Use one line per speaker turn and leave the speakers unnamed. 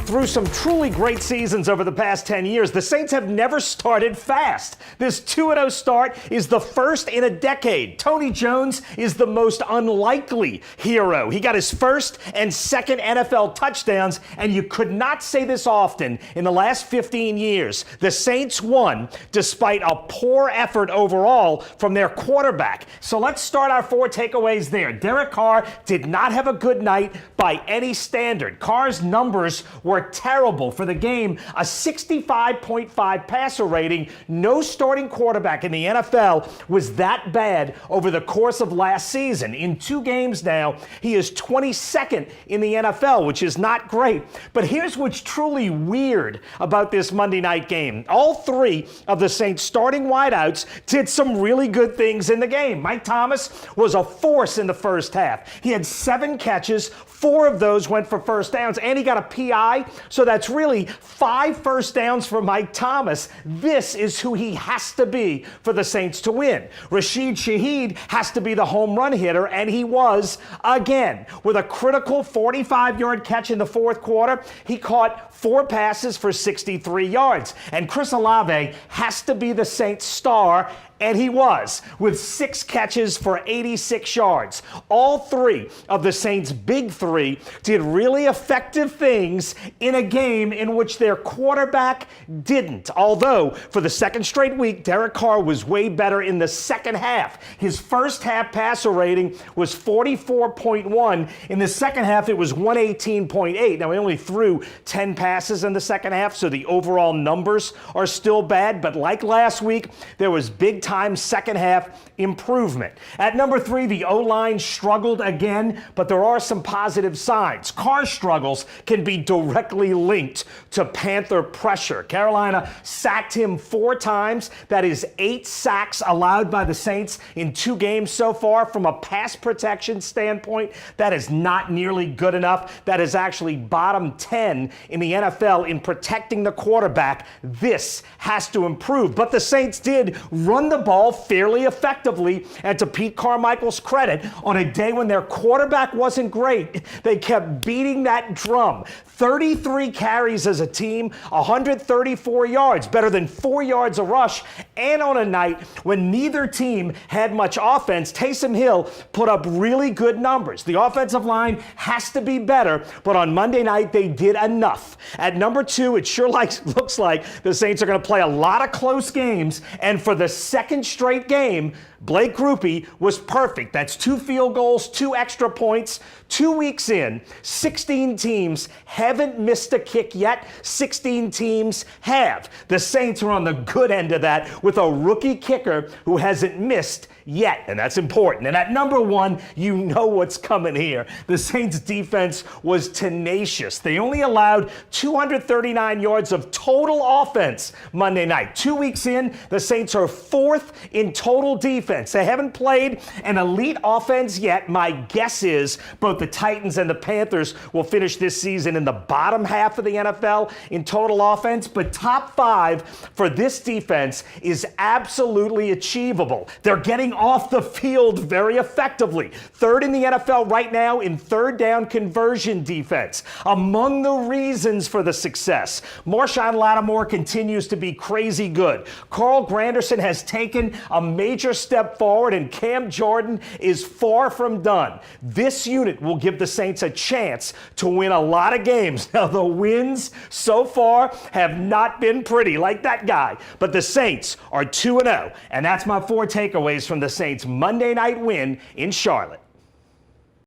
Through some truly great seasons over the past 10 years, the Saints have never started fast. This 2-0 start is the first in a decade. Tony Jones is the most unlikely hero. He got his first and second NFL touchdowns, and you could not say this often in the last 15 years. The Saints won despite a poor effort overall from their quarterback. So let's start our four takeaways there. Derek Carr did not have a good night by any standard. Carr's numbers were terrible for the game, a 65.5 passer rating. No starting quarterback in the NFL was that bad over the course of last season. In 2 games now, he is 22nd in the NFL, which is not great. But here's what's truly weird about this Monday night game. All 3 of the Saints starting wideouts did some really good things in the game. Mike Thomas was a force in the first half. He had 7 catches, 4 of those went for first downs, and he got a PI, so that's really 5 first downs for Mike Thomas. This is who he has to be for the Saints to win. Rashid Shaheed has to be the home run hitter, and he was again. With a critical 45-yard catch in the fourth quarter, he caught 4 passes for 63 yards. And Chris Olave has to be the Saints star, and he was, with 6 catches for 86 yards. All 3 of the Saints' big 3 did really effective things in a game in which their quarterback didn't. Although, for the second straight week, Derek Carr was way better in the second half. His first half passer rating was 44.1. In the second half, it was 118.8. Now, he only threw 10 passes in the second half, so the overall numbers are still bad. But like last week, there was big-time second half improvement. At number 3, the O-line struggled again, but there are some positive signs. Carr's struggles can be directly linked to Panther pressure. Carolina sacked him 4 times. That is 8 sacks allowed by the Saints in 2 games so far. From a pass protection standpoint, that is not nearly good enough. That is actually bottom 10 in the NFL in protecting the quarterback. This has to improve. But the Saints did run the ball fairly effectively, and to Pete Carmichael's credit, on a day when their quarterback wasn't great, they kept beating that drum. 33 carries as a team, 134 yards, better than 4 yards a rush, and on a night when neither team had much offense, Taysom Hill put up really good numbers. The offensive line has to be better, but on Monday night they did enough. At number 2, it sure looks like the Saints are going to play a lot of close games, and for the second straight game, Blake Grupe was perfect. That's 2 field goals, 2 extra points. 2 weeks in, 16 teams haven't missed a kick yet. 16 teams have. The Saints are on the good end of that with a rookie kicker who hasn't missed yet, and that's important. And at number 1, you know what's coming here. The Saints defense was tenacious. They only allowed 239 yards of total offense Monday night. 2 weeks in, the Saints are 4th in total defense. They haven't played an elite offense yet. My guess is both the Titans and the Panthers will finish this season in the bottom half of the NFL in total offense, but top 5 for this defense is absolutely achievable. They're getting off the field very effectively. 3rd in the NFL right now in third down conversion defense. Among the reasons for the success, Marshawn Lattimore continues to be crazy good. Carl Granderson has taken a major step forward, and Cam Jordan is far from done. This unit will give the Saints a chance to win a lot of games. Now, the wins so far have not been pretty, like that guy, but the Saints are 2-0, and that's my 4 takeaways from the Saints' Monday night win in Charlotte.